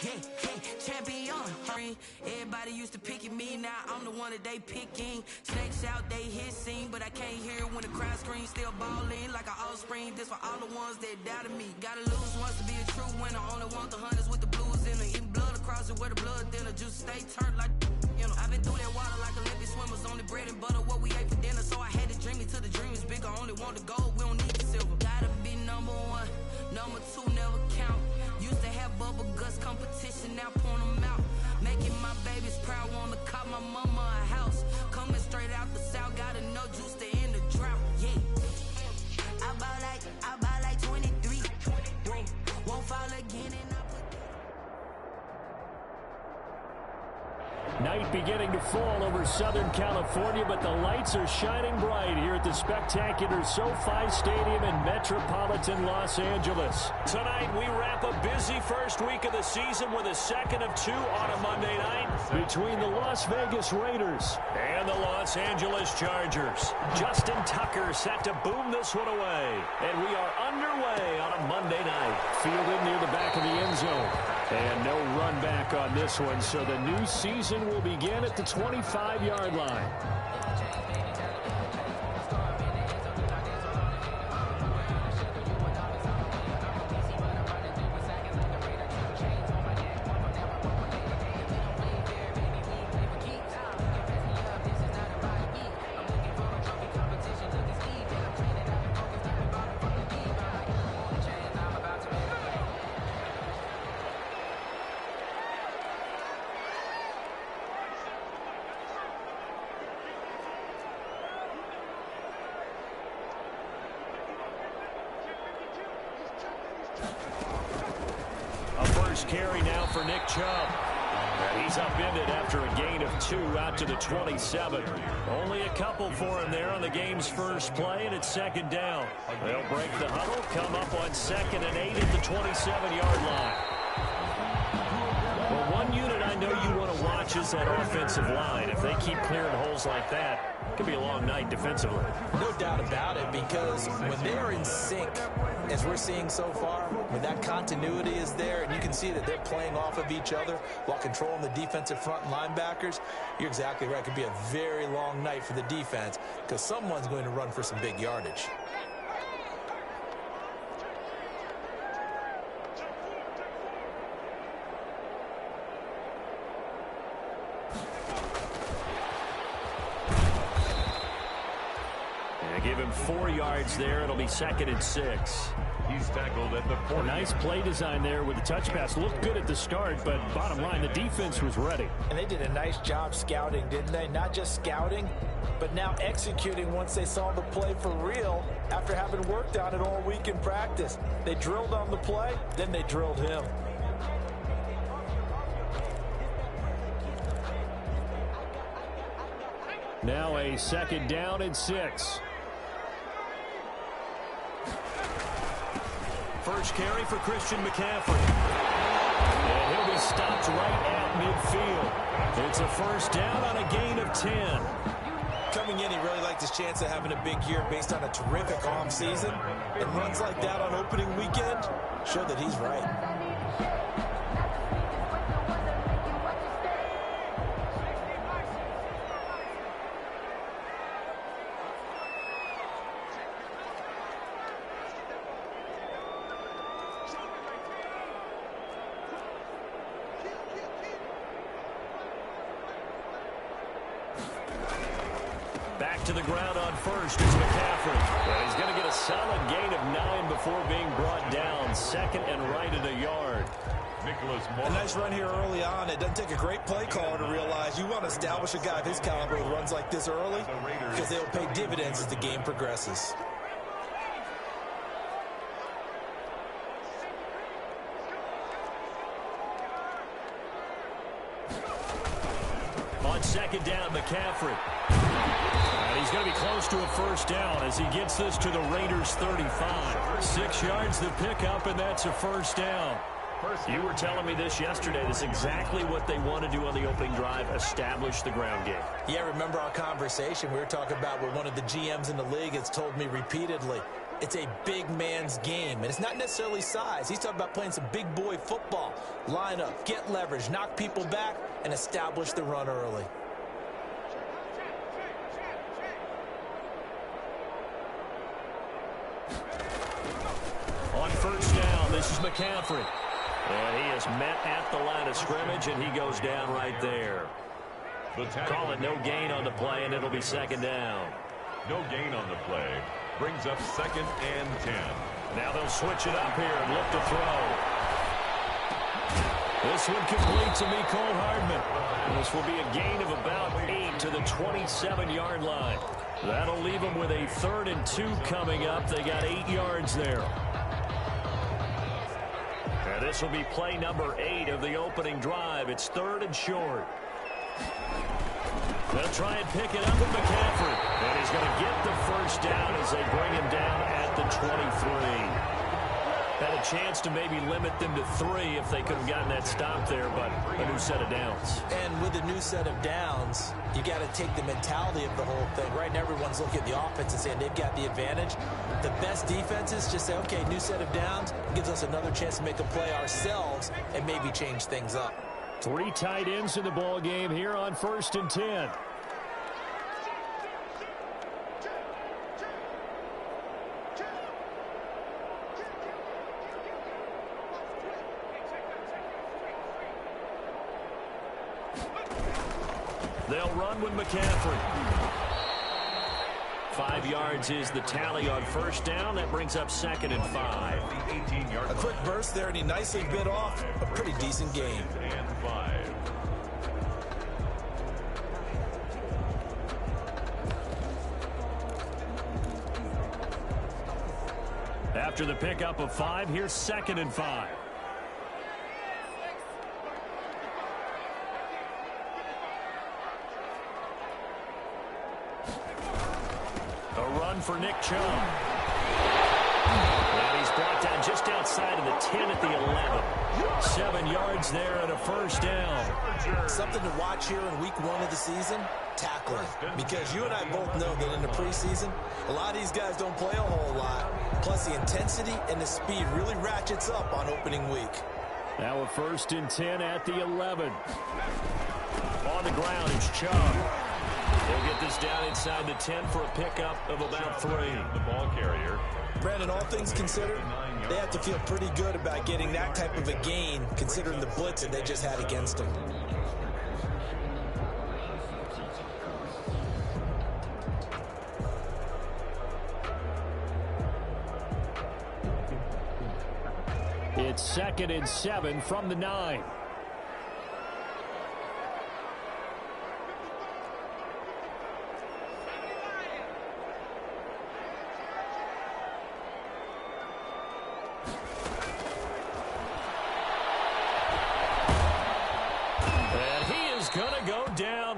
champion. Everybody used to pick at me, now I'm the one that they picking. Snakes out, they hissing, but I can't hear when the crowd screams. Still balling like an offspring. This for all the ones that doubted me. Gotta lose once to be a true winner. Only want the hunters with the blues in her. Eating blood across it where the blood thinner. Juice stay turned like, you know. I've been through that water like Olympic swimmers. Only bread and butter what we ate for dinner. So I had to dream it till the dream is bigger. Only want the gold, we don't need the silver. Gotta be number one, number two never count. Used to have bubble guts competition, now point them out. Making my babies proud, wanna cop my mama a house. Coming straight out the south, gotta know juice to end the drought. Yeah, I bought like 23. Won't fall again and I put. Night beginning to fall over Southern California, but the lights are shining bright here at the spectacular SoFi Stadium in metropolitan Los Angeles. Tonight, we wrap a busy first week of the season with a second of two on a Monday night between the Las Vegas Raiders and the Los Angeles Chargers. Justin Tucker set to boom this one away, and we are underway on a Monday night. Fielded near the back of the end zone. And no run back on this one, so the new season will begin at the 25-yard line. Carry now for Nick Chubb. And he's upended after a gain of 2 out to the 27. Only a couple for him there on the game's first play, and it's second down. They'll break the huddle, come up on 2nd and 8 at the 27-yard line. Well, one unit I know you want to watch is that offensive line. If they keep clearing holes like that, it could be a long night defensively. No doubt about it, because when they are in sync, as we're seeing so far, when that continuity is there and you can see that they're playing off of each other while controlling the defensive front and linebackers, you're exactly right. It could be a very long night for the defense because someone's going to run for some big yardage. Give him 4 yards there. It'll be 2nd and 6. He's tackled at the 40. A nice play design there with the touch pass. Looked good at the start, but bottom line, the defense was ready. And they did a nice job scouting, didn't they? Not just scouting, but now executing once they saw the play for real after having worked on it all week in practice. They drilled on the play, then they drilled him. Now a 2nd down and 6. First carry for Christian McCaffrey. And he'll be stopped right at midfield. It's a first down on a gain of 10. Coming in, he really liked his chance of having a big year based on a terrific offseason. And runs like that on opening weekend show that he's right. Back to the ground on first is McCaffrey. Well, he's going to get a solid gain of 9 before being brought down. 2nd and right at a yard. A nice run here early on. It doesn't take a great play caller to realize you want to establish a guy of his caliber who runs like this early because they'll pay dividends as the game progresses. On 2nd down, McCaffrey. And he's going to be close to a first down as he gets this to the Raiders' 35. 6 yards to pick up, and that's a first down. You were telling me this yesterday. That's exactly what they want to do on the opening drive, establish the ground game. Yeah, remember our conversation. We were talking about what one of the GMs in the league has told me repeatedly. It's a big man's game, and it's not necessarily size. He's talking about playing some big boy football. Line up, get leverage, knock people back, and establish the run early. On first down, this is McCaffrey. And he is met at the line of scrimmage, and he goes down right there. Call it no gain on the play, and it'll be second down. No gain on the play. Brings up 2nd and 10. Now they'll switch it up here and look to throw. This one complete to Mecole Hardman. This will be a gain of about 8 to the 27-yard line. That'll leave them with a 3rd and 2 coming up. They got 8 yards there. And this will be play number 8 of the opening drive. It's 3rd and short. They'll try and pick it up with McCaffrey. And he's going to get the first down as they bring him down at the 23. Had a chance to maybe limit them to 3 if they could have gotten that stop there, but a new set of downs. And with a new set of downs, you got to take the mentality of the whole thing. Right now, everyone's looking at the offense and saying they've got the advantage. The best defenses just say, okay, new set of downs gives us another chance to make a play ourselves and maybe change things up. 3 tight ends in the ball game here on 1st and 10. They'll run with McCaffrey. 5 yards is the tally on first down. That brings up 2nd and 5. A quick burst there, and he nicely bit off a pretty decent game. And 5. After the pickup of 5, here's 2nd and 5. A run for Nick Chubb. And he's brought down just outside of the 10 at the 11. 7 yards there and a first down. Something to watch here in week 1 of the season, tackling. Because you and I both know that in the preseason, a lot of these guys don't play a whole lot. Plus the intensity and the speed really ratchets up on opening week. Now a 1st and 10 at the 11. On the ground, it's Chubb. They'll get this down inside the 10 for a pickup of about 3. The ball carrier. Brandon, all things considered, they have to feel pretty good about getting that type of a gain, considering the blitz that they just had against them. It's 2nd and 7 from the 9.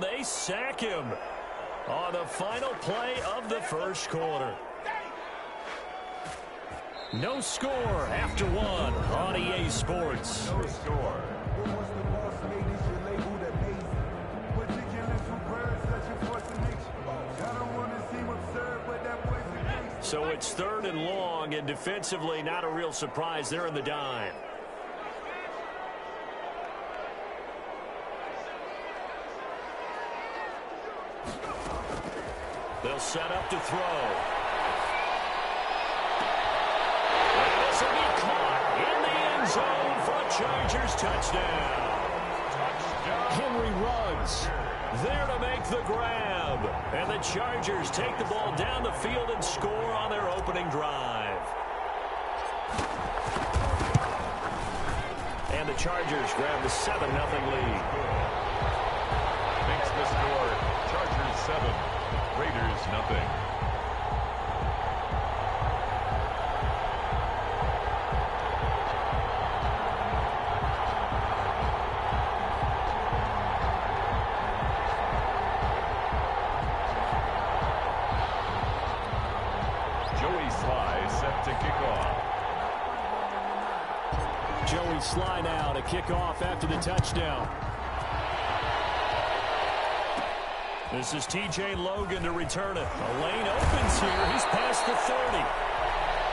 They sack him on the final play of the first quarter. No score after 1 on EA Sports. No score. So it's 3rd and long, and defensively not a real surprise. They're in the dime. They'll set up to throw. And this will be caught in the end zone for a Chargers touchdown. Henry Ruggs there to make the grab. And the Chargers take the ball down the field and score on their opening drive. And the Chargers grab the 7-0 lead. Makes the score Chargers 7. Raiders nothing. Joey Sly set to kick off. Joey Sly now to kick off after the touchdown. This is T.J. Logan to return it. A lane opens here. He's past the 30.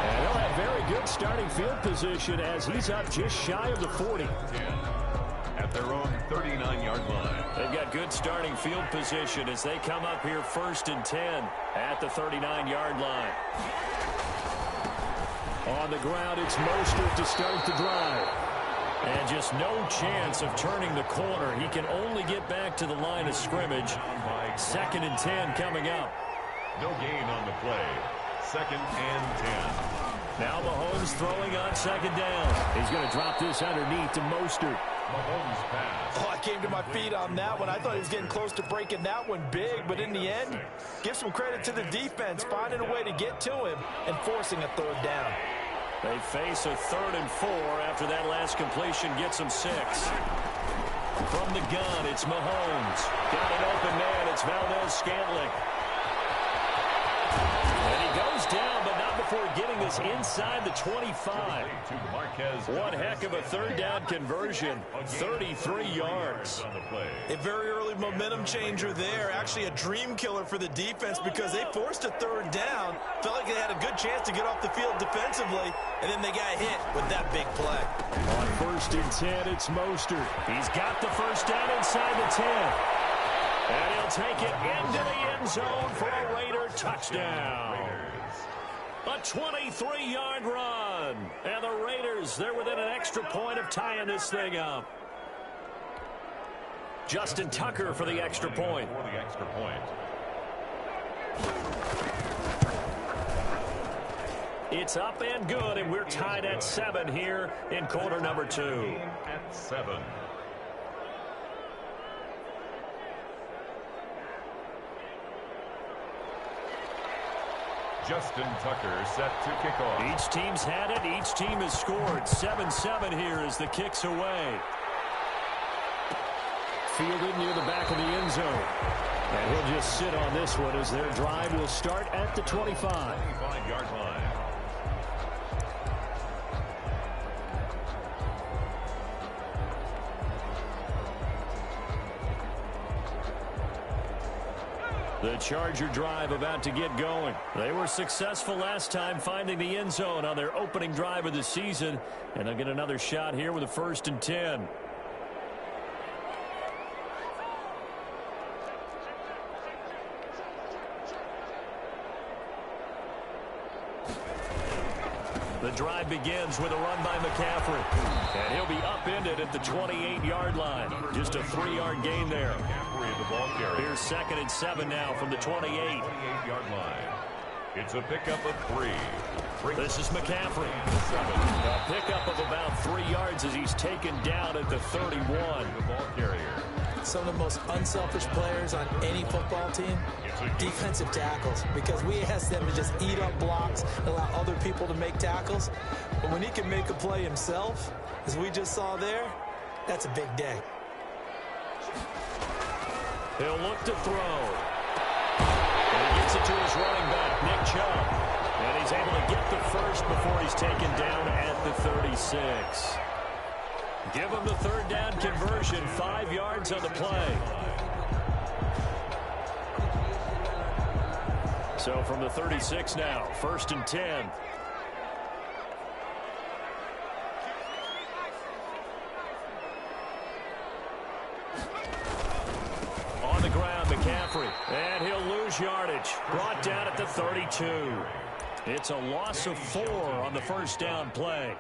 And he'll have very good starting field position as he's up just shy of the 40. At their own 39-yard line. They've got good starting field position as they come up here 1st and 10 at the 39-yard line. On the ground, it's Mostert to start the drive. And just no chance of turning the corner. He can only get back to the line of scrimmage. 2nd and 10 coming up. No gain on the play. 2nd and 10. Now Mahomes throwing on 2nd down. He's going to drop this underneath to Mostert. Mahomes pass. Oh, I came to my feet on that one. I thought he was getting close to breaking that one big, but in the end, give some credit to the defense, finding a way to get to him and forcing a 3rd down. They face a 3rd and 4 after that last completion gets them 6. From the gun, it's Mahomes. Got an open man. It's Valdez-Scantling. And he goes down, but not before getting this inside the 25. One heck of a 3rd down conversion. 33 yards. A very early momentum changer there. Actually a dream killer for the defense because they forced a 3rd down. Felt like they had a good chance to get off the field defensively, and then they got hit with that big play. On 1st and 10, it's Mostert. He's got the 1st down inside the 10. And he'll take it into the end zone for a Raider touchdown. A 23-yard run. And the Raiders, they're within an extra point of tying this thing up. Justin Tucker for the extra point. It's up and good, and we're tied at 7 here in quarter number 2. At 7. Justin Tucker set to kick off. Each team's had it. Each team has scored. 7-7 here as the kick's away. Fielded near the back of the end zone. And he'll just sit on this one as their drive will start at the 25. 25-yard line. The Charger drive about to get going. They were successful last time finding the end zone on their opening drive of the season. And they'll get another shot here with a 1st and 10. The drive begins with a run by McCaffrey. And he'll be upended at the 28-yard line. Just a 3-yard gain there. McCaffrey, the ball carrier. Here's 2nd and 7 now from the 28. 28-yard line. It's a pickup of 3. This is McCaffrey. A pickup of about 3 yards as he's taken down at the 31. The ball carrier. Some of the most unselfish players on any football team, defensive tackles, because we ask them to just eat up blocks, allow other people to make tackles. But when he can make a play himself, as we just saw there, that's a big day. He'll look to throw. And he gets it to his running back, Nick Chubb. And he's able to get the first before he's taken down at the 36. Give him the 3rd down conversion, 5 yards on the play. So from the 36 now, 1st and 10. On the ground, McCaffrey. And he'll lose yardage. Brought down at the 32. It's a loss of 4 on the 1st down play.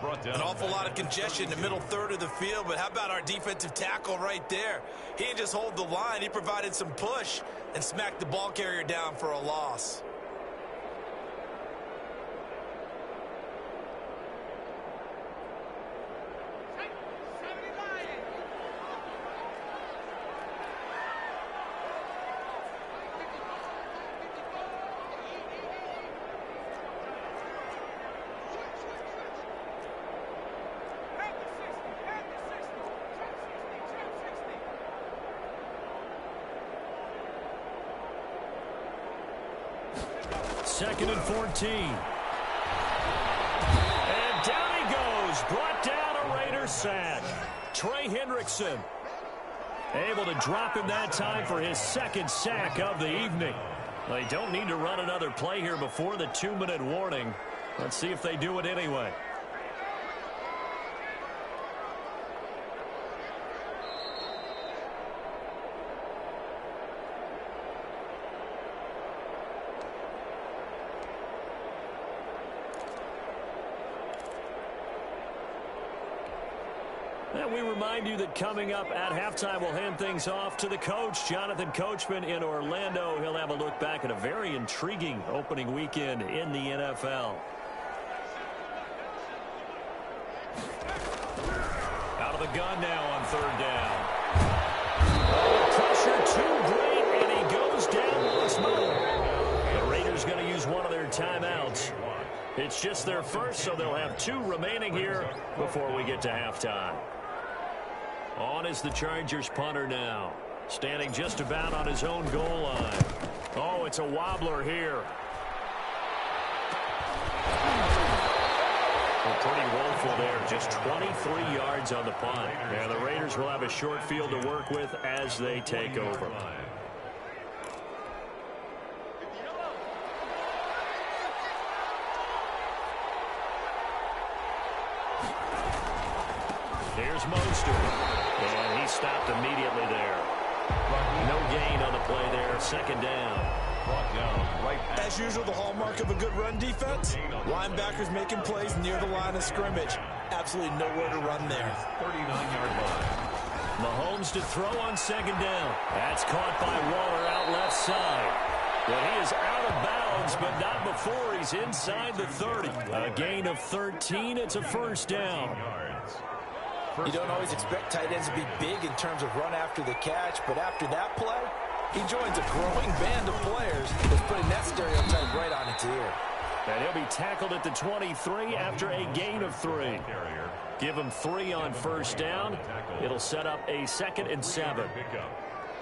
An awful lot of congestion in the middle 3rd of the field, but how about our defensive tackle right there? He didn't just hold the line. He provided some push and smacked the ball carrier down for a loss. Second and 14. And down he goes. Brought down a Raiders sack. Trey Hendrickson able to drop him that time for his 2nd sack of the evening. They don't need to run another play here before the 2-minute warning. Let's see if they do it anyway. And we remind you that coming up at halftime, we'll hand things off to the coach, Jonathan Coachman in Orlando. He'll have a look back at a very intriguing opening weekend in the NFL. Out of the gun now on third down. Oh, pressure too great, and he goes down once more. The Raiders going to use one of their timeouts. It's just their first, so they'll have 2 remaining here before we get to halftime. On is the Chargers punter now. Standing just about on his own goal line. Oh, it's a wobbler here. Well, pretty woeful there. Just 23 yards on the punt. And the Raiders will have a short field to work with as they take over. Here's Mostert. And he stopped immediately there. No gain on the play there. Second down. As usual, the hallmark of a good run defense, linebackers making plays near the line of scrimmage. Absolutely nowhere to run there. 39-yard line. Mahomes to throw on second down. That's caught by Waller out left side. But he is out of bounds, but not before he's inside the 30. A gain of 13. It's a first down. You don't always expect tight ends to be big in terms of run after the catch, but after that play, he joins a growing band of players that's putting that stereotype right on its ear. And he'll be tackled at the 23 after a gain of 3. Give him 3 on first down. It'll set up a 2nd and 7.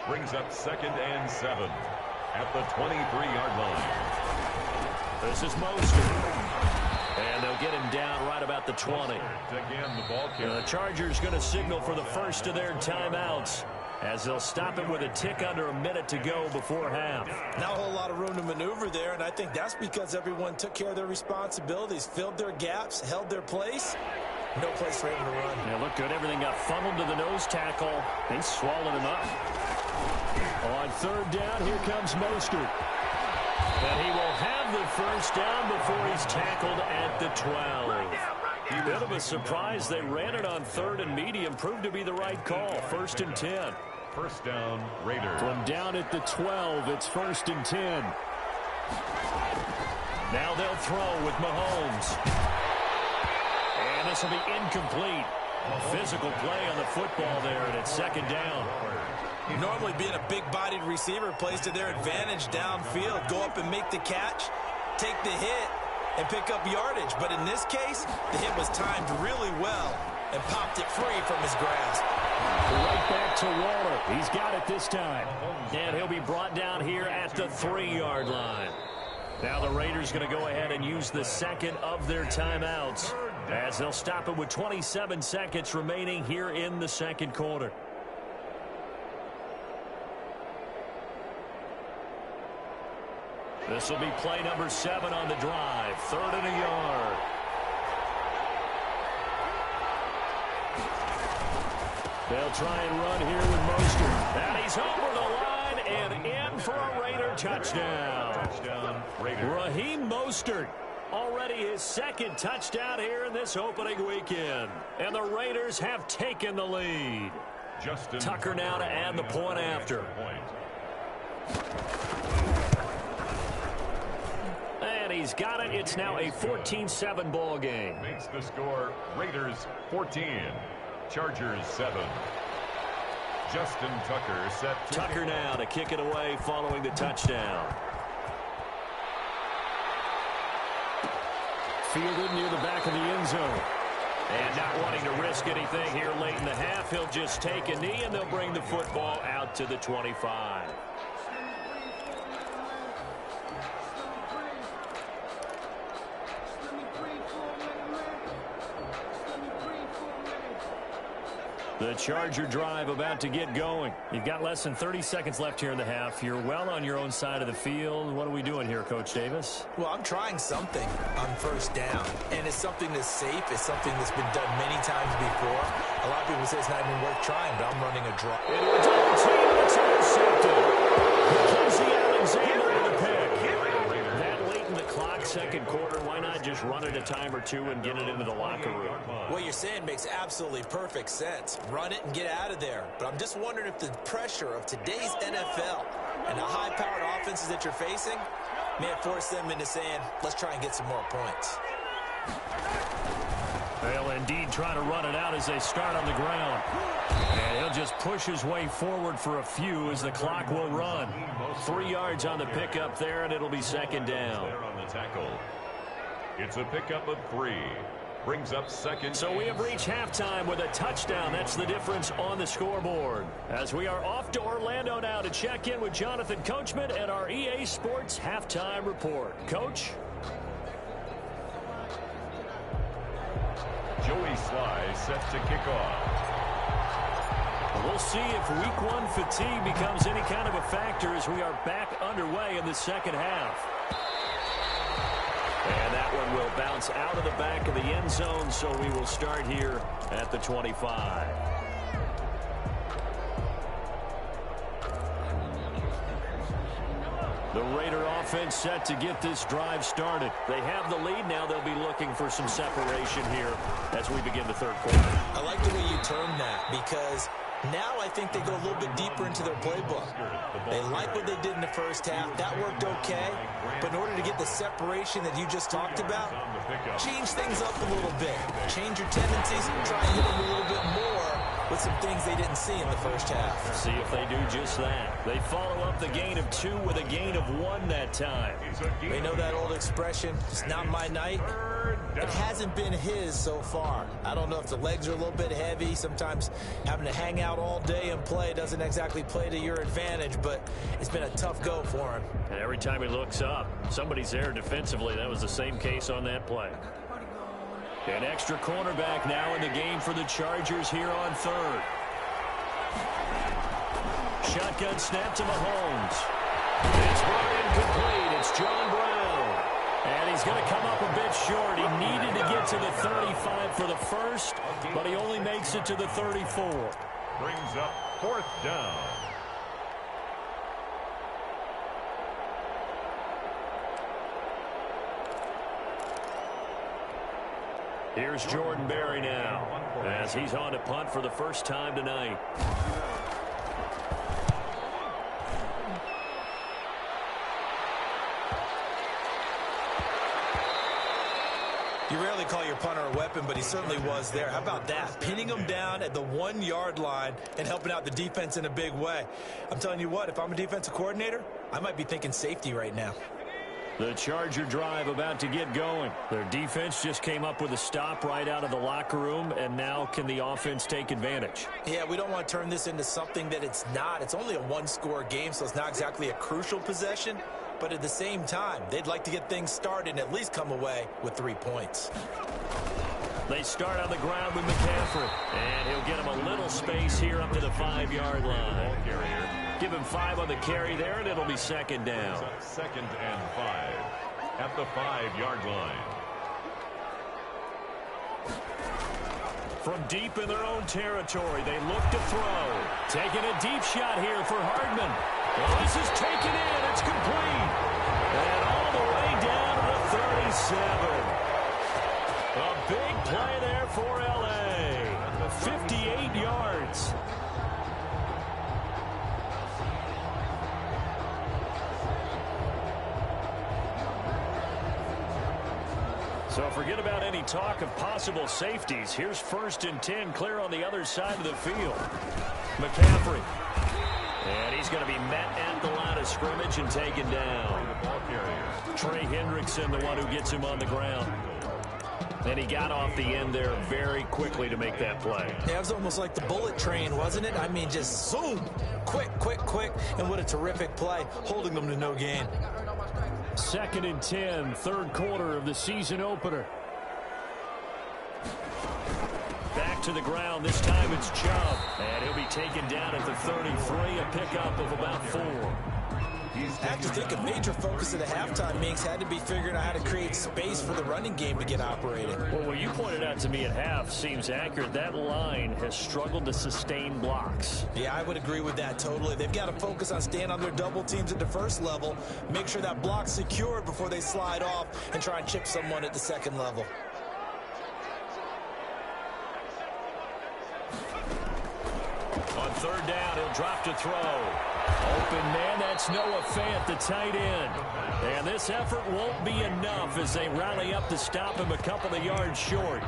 Brings up 2nd and 7 at the 23-yard line. This is Mostert. And they'll get him down right about the 20. Again, the ball carrier. The Chargers going to signal for the first of their timeouts as they'll stop him with a tick under a minute to go before half. Not a whole lot of room to maneuver there, and I think that's because everyone took care of their responsibilities, filled their gaps, held their place. No place for him to run. Yeah, look good. Everything got funneled to the nose tackle. They swallowed him up. On third down, here comes Mostert. And he will have the first down before he's tackled at the 12. Bit of a surprise. They ran it on 3rd and medium. Proved to be the right call. 1st and 10. First down, Raiders. From down at the 12, it's 1st and 10. Now they'll throw with Mahomes. And this will be incomplete. Physical play on the football there, and it's 2nd down. Normally being a big-bodied receiver plays to their advantage downfield. Go up and make the catch, take the hit, and pick up yardage. But in this case, the hit was timed really well and popped it free from his grasp. Right back to Waller. He's got it this time. And he'll be brought down here at the 3-yard line. Now the Raiders going to go ahead and use the 2nd of their timeouts as they'll stop it with 27 seconds remaining here in the 2nd quarter. This will be play number 7 on the drive. 3rd and a yard. They'll try and run here with Mostert. And he's over the line and in for a Raider touchdown. Touchdown, Raiders. Raheem Mostert. Already his 2nd touchdown here in this opening weekend. And the Raiders have taken the lead. Justin Tucker now to add the point after. And he's got it. It's now a 14-7 ball game. Makes the score Raiders 14, Chargers 7. Justin Tucker set. Tucker now to kick it away following the touchdown. Fielded near the back of the end zone. And not wanting to risk anything here late in the half, he'll just take a knee and they'll bring the football out to the 25. The Charger drive about to get going. You've got less than 30 seconds left here in the half. You're well on your own side of the field. What are we doing here, Coach Davis? Well, I'm trying something on first down, and it's something that's safe. It's something that's been done many times before. A lot of people say it's not even worth trying, but I'm running a draw. It's intercepted. Mackenzie Alexander with a pick. That late in the clock, second quarter, why not just run it a time or two and get it into the locker room? What you're saying makes absolutely perfect sense. Run it and get out of there. But I'm just wondering if the pressure of today's NFL and the high-powered offenses that you're facing may have forced them into saying, let's try and get some more points. They'll indeed try to run it out as they start on the ground. And he'll just push his way forward for a few as the clock will run. 3 yards on the pickup there, and it'll be second down. On the tackle. It's a pickup of 3. Brings up second. So we have reached halftime with a touchdown. That's the difference on the scoreboard. As we are off to Orlando now to check in with Jonathan Coachman and our EA Sports halftime report. Coach? Joey Sly set to kick off. We'll see if week 1 fatigue becomes any kind of a factor as we are back underway in the second half. And that one will bounce out of the back of the end zone, so we will start here at the 25. The Raider offense set to get this drive started. They have the lead now. They'll be looking for some separation here as we begin the third quarter. I like the way you termed that because now I think they go a little bit deeper into their playbook. They like what they did in the first half. That worked okay. But in order to get the separation that you just talked about, change things up a little bit. Change your tendencies and try and hit them a little bit more with some things they didn't see in the first half. See if they do just that. They follow up the gain of 2 with a gain of 1 that time. They know that old expression, it's not my night. It hasn't been his so far. I don't know if the legs are a little bit heavy. Sometimes having to hang out all day and play doesn't exactly play to your advantage, but it's been a tough go for him. And every time he looks up, somebody's there defensively. That was the same case on that play. An extra cornerback now in the game for the Chargers here on third. Shotgun snap to Mahomes. It's brought incomplete. It's John Brown. And he's going to come up a bit short. He needed to get to the 35 for the first, but he only makes it to the 34. Brings up 4th down. Here's Jordan Berry now as he's on to punt for the first time tonight. You rarely call your punter a weapon, but he certainly was there. How about that? Pinning him down at the 1-yard line and helping out the defense in a big way. I'm telling you what, if I'm a defensive coordinator, I might be thinking safety right now. The Charger drive about to get going. Their defense just came up with a stop right out of the locker room, and now can the offense take advantage? Yeah, we don't want to turn this into something that it's not. It's only a 1-score game, so it's not exactly a crucial possession. But at the same time, they'd like to get things started and at least come away with 3 points. They start on the ground with McCaffrey, and he'll get him a little space here up to the 5-yard line. Give him 5 on the carry there, and it'll be second down. 2nd and 5 at the 5-yard line. From deep in their own territory, they look to throw. Taking a deep shot here for Hardman. Well, this is taken in. It's complete. And all the way down to the 37. A big play there for L.A. 58 yards. So forget about any talk of possible safeties. Here's 1st and 10 clear on the other side of the field. McCaffrey. And he's going to be met at the line of scrimmage and taken down. Trey Hendrickson, the one who gets him on the ground. And he got off the end there very quickly to make that play. Yeah, it was almost like the bullet train, wasn't it? I mean, just zoom. Quick, quick, quick. And what a terrific play, holding them to no gain. 2nd and 10, third quarter of the season opener. Back back to the ground. This time it's Chubb. And he'll be taken down at the 33, a pickup of about 4. I have to think a major focus of the halftime meetings had to be figuring out how to create space for the running game to get operating. Well, what you pointed out to me at half seems accurate. That line has struggled to sustain blocks. Yeah, I would agree with that totally. They've got to focus on staying on their double teams at the first level, make sure that block's secured before they slide off and try and chip someone at the second level. On third down, he'll drop to throw. Open man, that's Noah Fant, the tight end. And this effort won't be enough as they rally up to stop him a couple of yards short.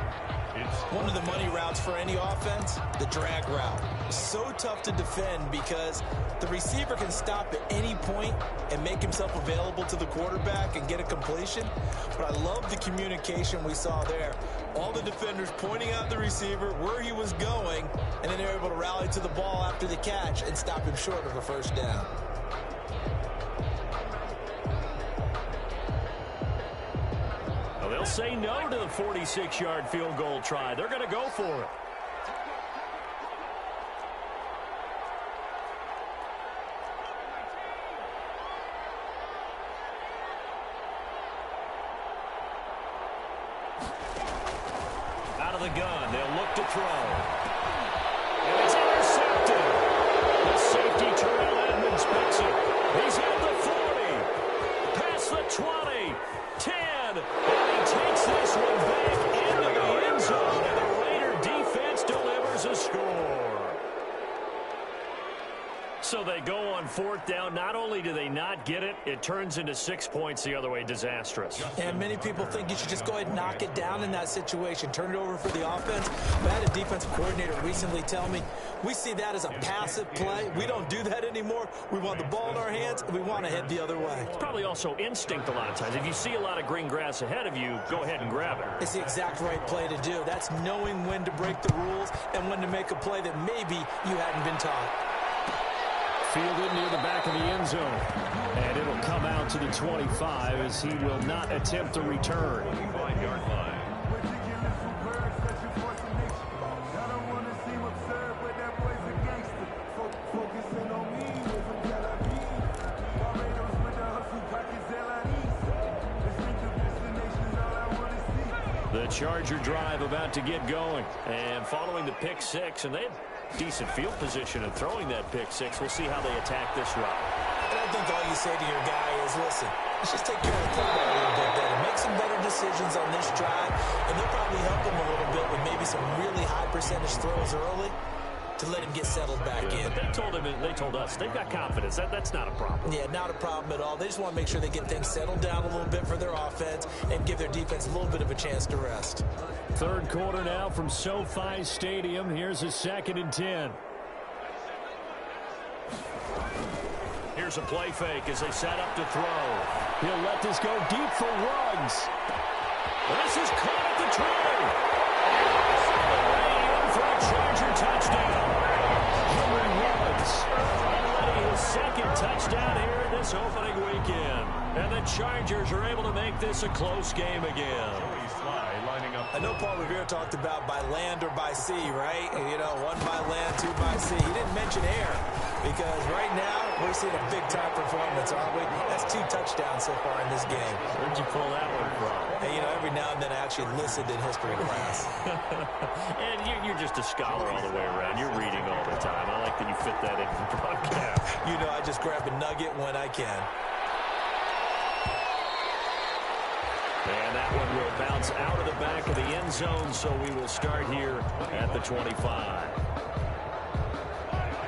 One of the money routes for any offense, the drag route. So tough to defend because the receiver can stop at any point and make himself available to the quarterback and get a completion. But I love the communication we saw there. All the defenders pointing out the receiver, where he was going, and then they're able to rally to the ball after the catch and stop him short of a first down. Well, they'll say no to the 46-yard field goal try. They're going to go for it. Out of the gun, they'll look to throw. And it's intercepted. The safety, Terrell Edmonds, picks it. He's at the 40. Past the 20. 10. And he takes this one back into the end zone. And the Raider defense delivers a score. So they go on fourth down. Not only do they not get it, it turns into 6 points the other way. Disastrous. And many people think you should just go ahead and knock it down in that situation. Turn it over for the offense. I had a defensive coordinator recently tell me, we see that as a passive play. We don't do that anymore. We want the ball in our hands, and we want to head the other way. It's probably also instinct a lot of times. If you see a lot of green grass ahead of you, go ahead and grab it. It's the exact right play to do. That's knowing when to break the rules and when to make a play that maybe you hadn't been taught. Fielded near the back of the end zone. And it'll come out to the 25 as he will not attempt to return. 5-yard line. The Charger drive about to get going. And following the pick six, and they had decent field position in throwing that pick six. We'll see how they attack this route. And I think all you say to your guy is, listen, let's just take care of the football a little bit better. Make some better decisions on this drive, and they'll probably help him a little bit with maybe some really high percentage throws early to let him get settled back in. But they told us they've got confidence. That's not a problem. Yeah, not a problem at all. They just want to make sure they get things settled down a little bit for their offense and give their defense a little bit of a chance to rest. Third quarter now from SoFi Stadium. Here's a 2nd and 10. Here's a play fake as they set up to throw. He'll let this go deep for Ruggs. This is caught at the 20. For a Charger touchdown. Henry Ruggs letting his second touchdown here in this opening weekend. And the Chargers are able to make this a close game again. I know Paul Revere talked about by land or by sea, right? You know, 1 by land, 2 by sea. He didn't mention air because right now we're seeing a big-time performance, aren't we? That's 2 touchdowns so far in this game. Where'd you pull that one from? And, you know, every now and then I actually listened in history class. And you're just a scholar all the way around. You're reading all the time. I like that you fit that in the broadcast. You know, I just grab a nugget when I can. And that one will bounce out of the back of the end zone, so we will start here at the 25.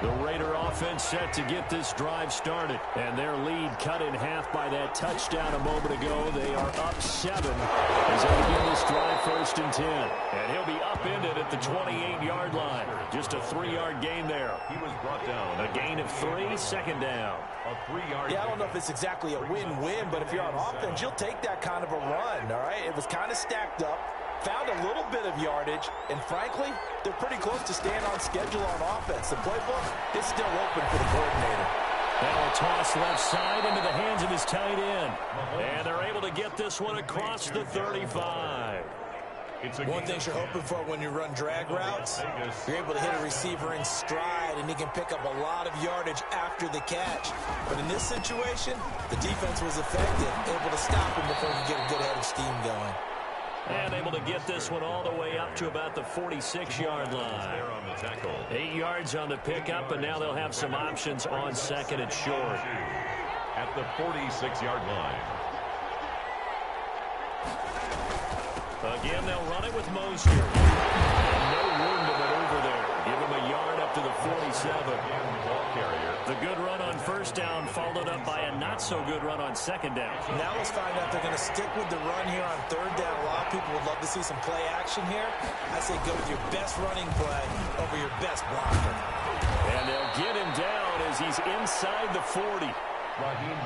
The Raider offense set to get this drive started. And their lead cut in half by that touchdown a moment ago. They are up 7 as they begin this drive 1st and 10. And he'll be upended at the 28-yard line. Just a 3-yard gain there. He was brought down. A gain of 3, 2nd down. A 3-yard. Yeah, I don't know if it's exactly a win-win, but if you're on offense, you'll take that kind of a run, all right? It was kind of stacked up. Found a little bit of yardage, and frankly, they're pretty close to staying on schedule on offense. The playbook is still open for the coordinator. Now a toss left side into the hands of his tight end. And they're able to get this one across the 35. One thing you're hoping for when you run drag routes, you're able to hit a receiver in stride, and he can pick up a lot of yardage after the catch. But in this situation, the defense was effective, able to stop him before he could get a good head of steam going. And able to get this one all the way up to about the 46-yard line. 8 yards on the pickup, and now they'll have some options on second and short. At the 46-yard line. Again, they'll run it with Mostert. And no room to maneuver there. Give him a yard up to the 47. The good run on first down followed up by a not-so-good run on second down. Now let's find out if they're going to stick with the run here on third down. A lot of people would love to see some play action here. I say go with your best running play over your best blocker. And they'll get him down as he's inside the 40.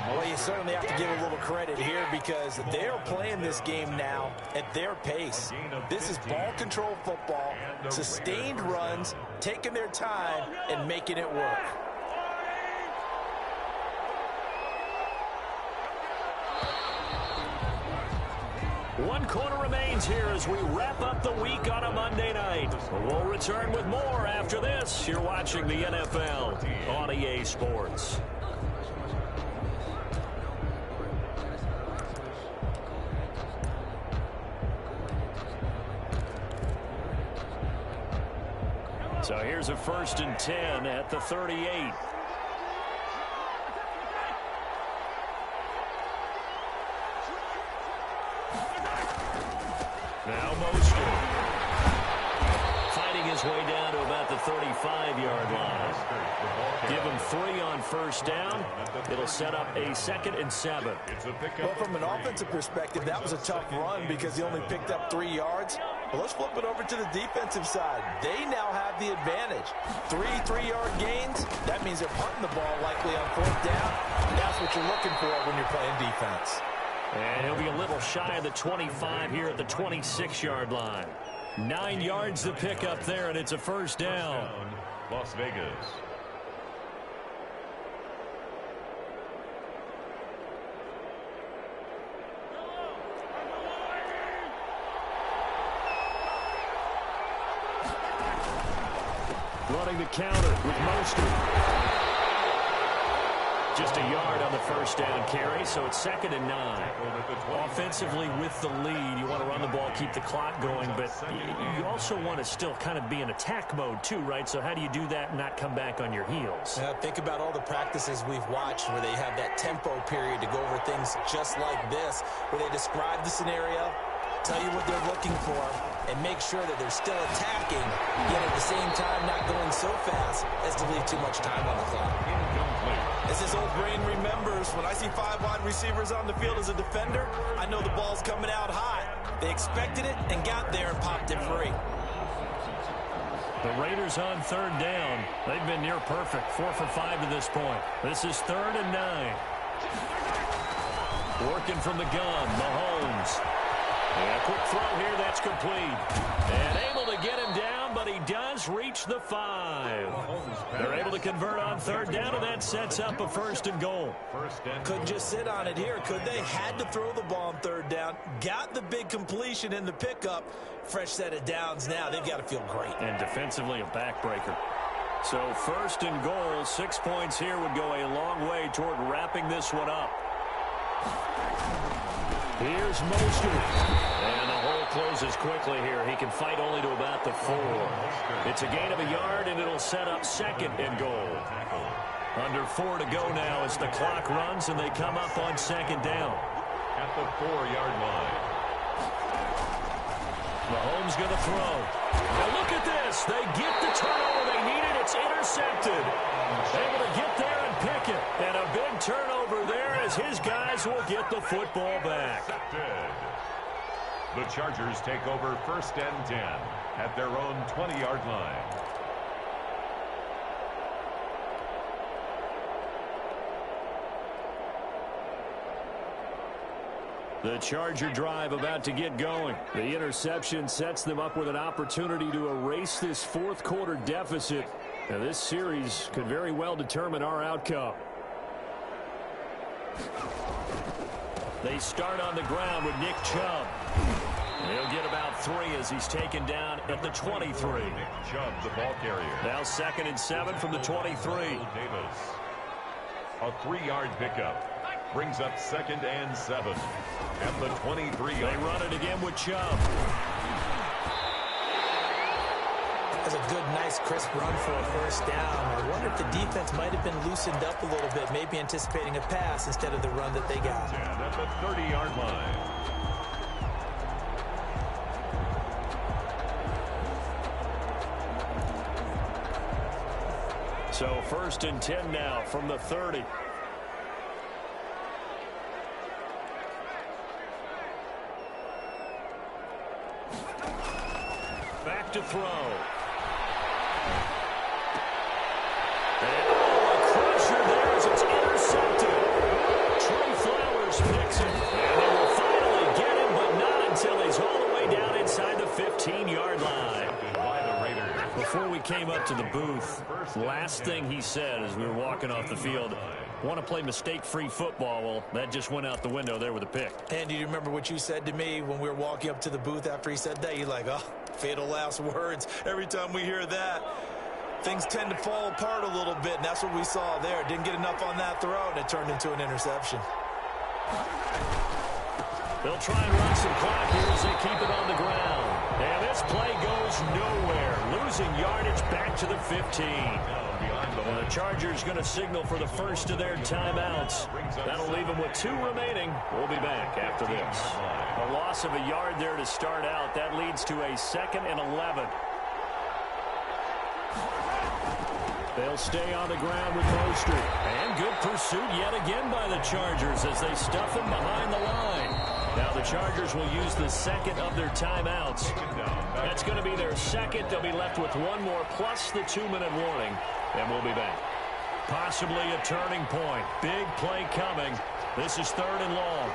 Well, you certainly have to give a little credit here because they're playing this game now at their pace. This is ball control football, sustained runs, taking their time, and making it work. One quarter remains here as we wrap up the week on a Monday night. We'll return with more after this. You're watching the NFL on EA Sports. So here's a 1st and 10 at the 38. Now Mostert. Fighting his way down to about the 35-yard line. Give him 3 on first down. It'll set up a 2nd and 7. Well, from an offensive perspective, that was a tough run because he only picked up 3 yards. Well, let's flip it over to the defensive side. They now have the advantage. 3 3-yard gains. That means they're punting the ball likely on 4th down. And that's what you're looking for when you're playing defense. And he'll be a little shy of the 25 here at the 26-yard line. 9 yards to pick up there, and it's a 1st down. Las Vegas. Running the counter with Mostert. Just a yard on the first down carry, so it's 2nd and 9. Offensively with the lead, you want to run the ball, keep the clock going, but you also want to still kind of be in attack mode too, right? So how do you do that and not come back on your heels? Think about all the practices we've watched where they have that tempo period to go over things just like this, where they describe the scenario, tell you what they're looking for, and make sure that they're still attacking, yet at the same time not going so fast as to leave too much time on the clock. As this old brain remembers, when I see 5 wide receivers on the field as a defender, I know the ball's coming out hot. They expected it and got there and popped it free. The Raiders on 3rd down. They've been near perfect, 4 for 5 to this point. This is 3rd and 9. Working from the gun, Mahomes. And a quick throw here, that's complete. And able to get him down, but he does reach the 5. They're able to convert on 3rd down, and that sets up a 1st and goal. Couldn't just sit on it here, could they? Had to throw the ball on 3rd down. Got the big completion in the pickup. Fresh set of downs now. They've got to feel great. And defensively a backbreaker. So 1st and goal, 6 points here would go a long way toward wrapping this one up. Here's Mostert. And the hole closes quickly here. He can fight only to about the 4. It's a gain of a yard, and it'll set up 2nd and goal. Under 4 to go now as the clock runs, and they come up on 2nd down. At the 4-yard line. Mahomes going to throw. Now look at this. They get the turnover they needed. It's intercepted. Able to get there and pick it. And a big turnover there as his guys will get the football back. The Chargers take over 1st and 10 at their own 20-yard line. The Charger drive about to get going. The interception sets them up with an opportunity to erase this 4th quarter deficit. Now this series could very well determine our outcome. They start on the ground with Nick Chubb. He'll get about 3 as he's taken down at the 23. Chubb, the ball carrier. Now 2nd and 7 from the 23. Davis. A 3-yard pickup. Brings up 2nd and 7. At the 23. They run it again with Chubb. That's a good, nice, crisp run for a first down. I wonder if the defense might have been loosened up a little bit, maybe anticipating a pass instead of the run that they got. And at the 30-yard line. So 1st and 10 now from the 30. Back to throw. And a crusher there as it's intercepted. Trey Flowers picks it. And they will finally get him, but not until he's all the way down inside the 15-yard line. Before we came up to the booth, last thing he said as we were walking off the field, want to play mistake-free football. Well, that just went out the window there with a pick. And do you remember what you said to me when we were walking up to the booth after he said that? You're like, oh, fatal last words. Every time we hear that, things tend to fall apart a little bit, and that's what we saw there. Didn't get enough on that throw, and it turned into an interception. They'll try and run some clock here as they keep it on the ground. And this play goes nowhere. Losing yardage back to the 15. And the Chargers going to signal for the first of their timeouts. That'll leave them with 2 remaining. We'll be back after this. A loss of a yard there to start out. That leads to a 2nd and 11. They'll stay on the ground with Mostert. And good pursuit yet again by the Chargers as they stuff him behind the line. Now the Chargers will use the 2nd of their timeouts. That's going to be their 2nd. They'll be left with 1 more plus the 2-minute warning. And we'll be back. Possibly a turning point. Big play coming. This is 3rd and long.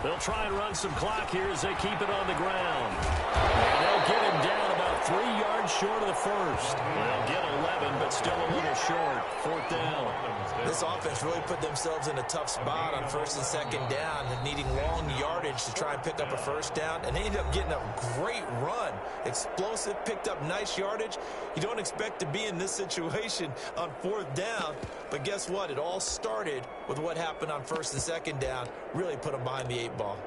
They'll try and run some clock here as they keep it on the ground. And they'll get him down about 3 yards short of the first. They'll get 11, but still a little short. 4th down. This offense really put themselves in a tough spot on 1st and 2nd down, needing long yardage to try and pick up a first down, and they ended up getting a great run. Explosive, picked up nice yardage. You don't expect to be in this situation on 4th down, but guess what? It all started with what happened on 1st and 2nd down. Really put them behind the 8 ball.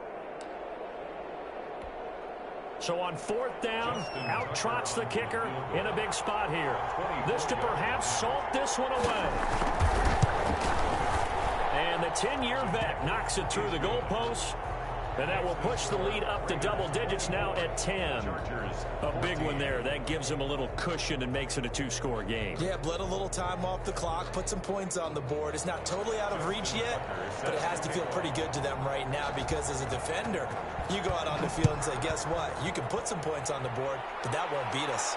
So on 4th down, out trots the kicker in a big spot here. This to perhaps salt this one away. And the 10-year vet knocks it through the goalpost. And that will push the lead up to double digits now at 10. A big one there. That gives them a little cushion and makes it a 2-score game. Yeah, bled a little time off the clock, put some points on the board. It's not totally out of reach yet, but it has to feel pretty good to them right now because as a defender, you go out on the field and say, guess what? You can put some points on the board, but that won't beat us.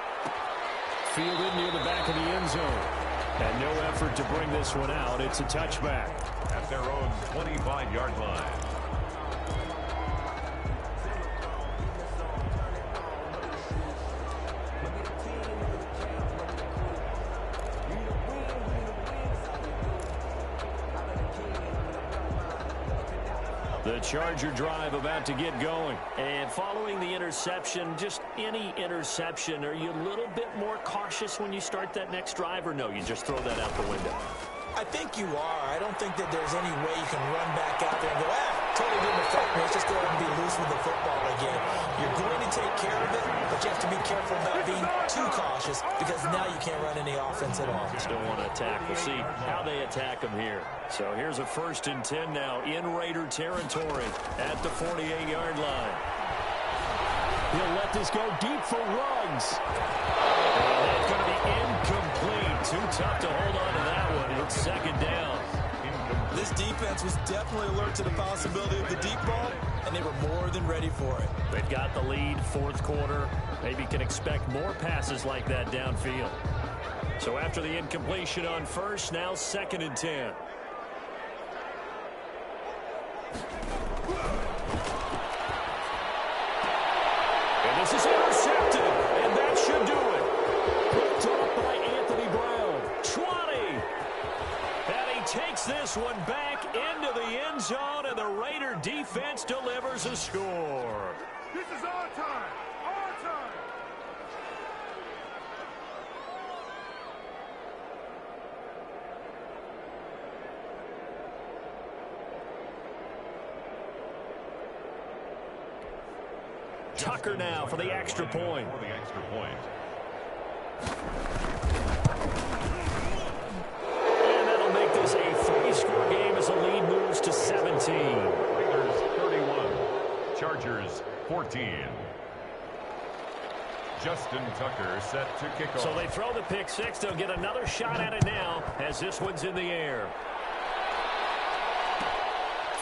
Fielded near the back of the end zone. And no effort to bring this one out. It's a touchback. At their own 25-yard line. The Charger drive about to get going. And following the interception, just any interception, are you a little bit more cautious when you start that next drive, or no, you just throw that out the window? I think you are. I don't think that there's any way you can run back out there and go, totally didn't affect me. Let's just go ahead and be loose with the football again. You're going to take care of it, but you have to be careful about being too cautious because now you can't run any offense at all. Still want to attack. We'll see how they attack them here. So here's a 1st and 10 now in Raider territory at the 48-yard line. He'll let this go deep for Ruggs. And that's going to be incomplete. Too tough to hold on to that one. It's 2nd down. This defense was definitely alert to the possibility of the deep ball, and they were more than ready for it. They've got the lead, 4th quarter. Maybe can expect more passes like that downfield. So after the incompletion on 1st, now 2nd and 10. And this is intercepted, and that should do it. Picked up by Anthony Brown. 20. And he takes this one back into the end zone, and the Raider defense delivers a score. This is our time. Our time. Tucker now for the extra point. For the extra point. And that'll make this a 3-score game as the lead moves to 17. Raiders 31. Chargers 14. Justin Tucker set to kick off. So they throw the pick six. They'll get another shot at it now as this one's in the air.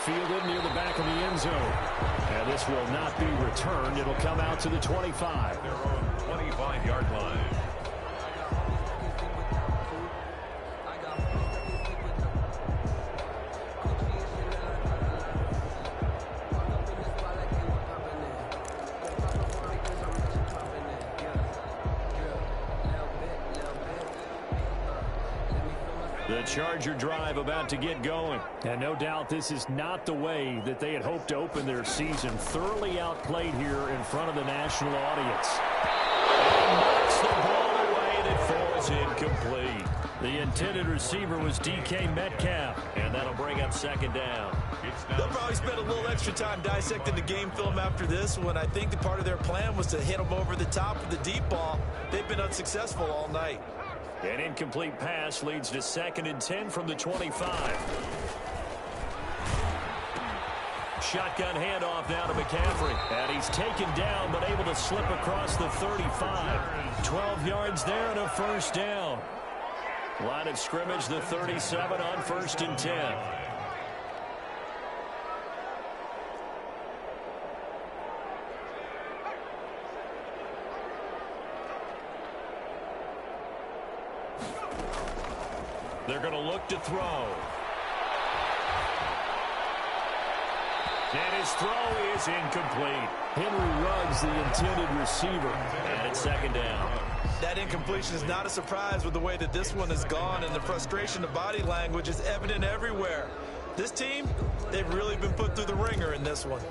Fielded near the back of the end zone. And this will not be returned. It'll come out to the 25. Their own 25-yard line. The Charger drive about to get going. And no doubt this is not the way that they had hoped to open their season. Thoroughly outplayed here in front of the national audience. And knocks the ball away and it falls incomplete. The intended receiver was DK Metcalf. And that'll bring up second down. They'll probably spend a little extra time dissecting the game film after this one. I think the part of their plan was to hit them over the top with the deep ball. They've been unsuccessful all night. An incomplete pass leads to 2nd and 10 from the 25. Shotgun handoff now to McCaffrey. And he's taken down but able to slip across the 35. 12 yards there and a first down. Line of scrimmage, the 37 on 1st and 10. They're going to look to throw. And his throw is incomplete. Henry Ruggs, the intended receiver. And it's 2nd down. That incompletion is not a surprise with the way that this one has gone, and the frustration of body language is evident everywhere. This team, they've really been put through the ringer in this one.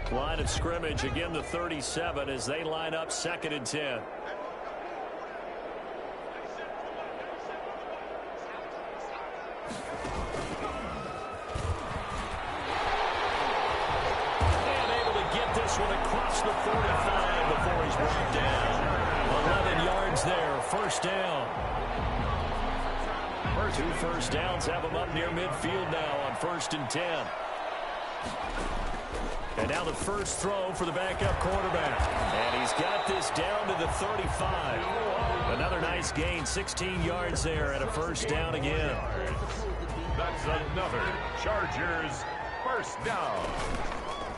Line of scrimmage, again the 37 as they line up 2nd and 10. And able to get this one across the 45 before he's brought down. 11 yards there, first down. Two first downs have him up near midfield now on 1st and 10. And now the first throw for the backup quarterback. And he's got this down to the 35. Another nice gain, 16 yards there and a first down again. That's another Chargers first down.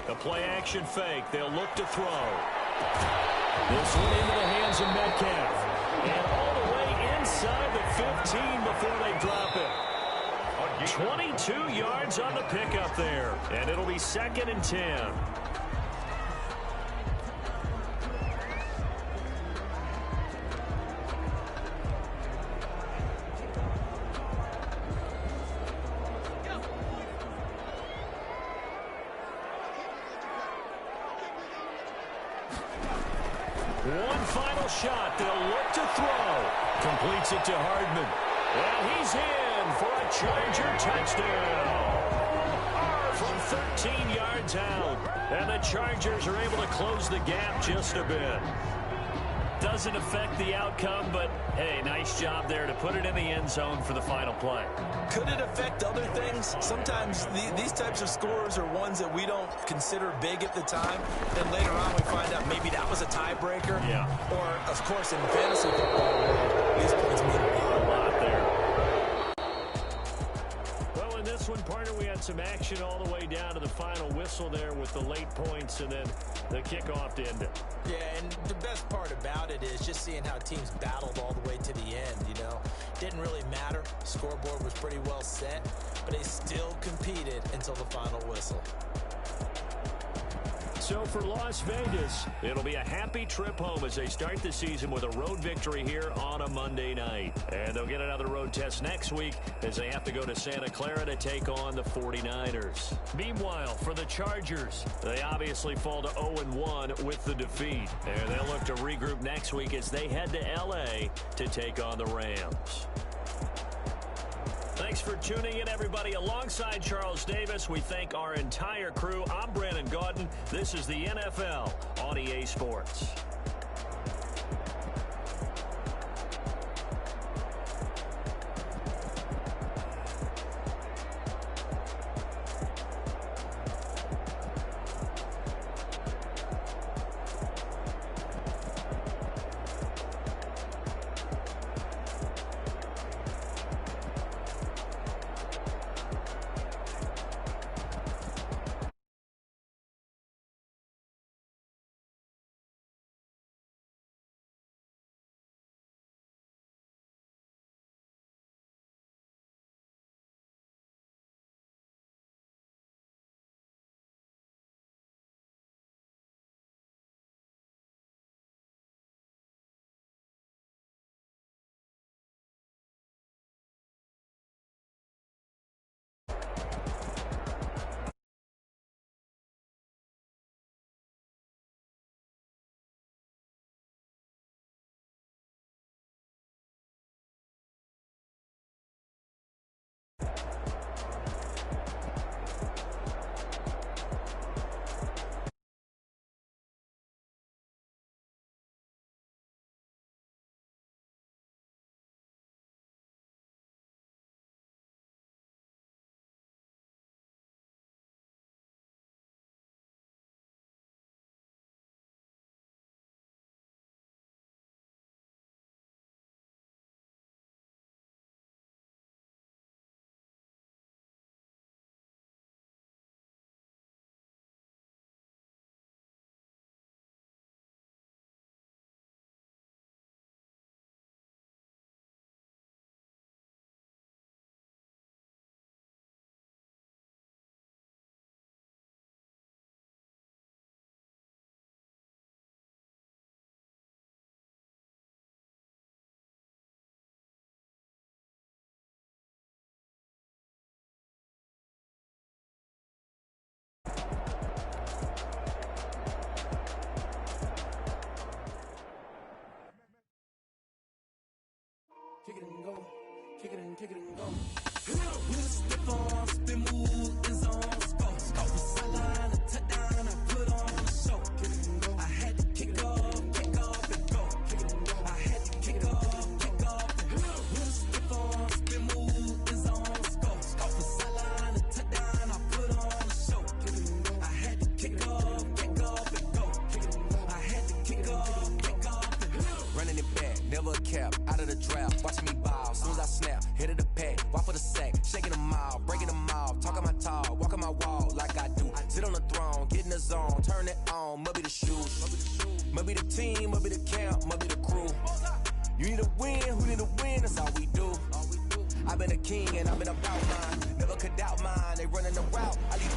The play action fake. They'll look to throw. This one into the hands of Metcalf. And all the way inside the 15 before they drop it. 22 yards on the pickup there. And it'll be 2nd and 10. One final shot. They'll look to throw. Completes it to Hardman. And he's in for a Charger touchdown. From 13 yards out. And the Chargers are able to close the gap just a bit. Doesn't affect the outcome, but, hey, nice job there to put it in the end zone for the final play. Could it affect other things? Sometimes these types of scores are ones that we don't consider big at the time. Then later on we find out maybe that was a tiebreaker. Yeah. Or, of course, in fantasy football, these points mean a lot there. Well, in this one, partner, we had some action all the way down to the final whistle there with the late points and then the kickoff to end it. Yeah, and the best part about it is just seeing how teams battled all the way to the end, you know. Didn't really matter. Scoreboard was pretty well set, but they still competed until the final whistle. So for Las Vegas, it'll be a happy trip home as they start the season with a road victory here on a Monday night. And they'll get another road test next week as they have to go to Santa Clara to take on the 49ers. Meanwhile, for the Chargers, they obviously fall to 0-1 with the defeat. And they'll look to regroup next week as they head to L.A. to take on the Rams. Thanks for tuning in, everybody. Alongside Charles Davis, we thank our entire crew. I'm Brandon Gaudin. This is the NFL on EA Sports. Kick it and go. Kick it and kick it and go. We step on, spin move, in zone, go. Go for sideline, a touchdown, I put on a show. Kick it and go. I had to kick off and go. Kick it and go. I had to kick off and go. We step on, spin move, in zone, go. Go for sideline, a touchdown, I put on a show. Kick it and go. I had to kick off and go. Kick it and go. I had to kick off and go. Running it back, never a cap, out of the draft, watching me ball, soon as I snap, hit of the pack, walk for the sack, shaking them all, breaking them off, talking my talk, walking my wall like I do, sit on the throne, get in the zone, turn it on, must be the shoes, must be the team, must be the camp, must be the crew, you need to win, who need to win, that's all we do, I've been a king and I've been about mine, never could doubt mine, they running the route, I leave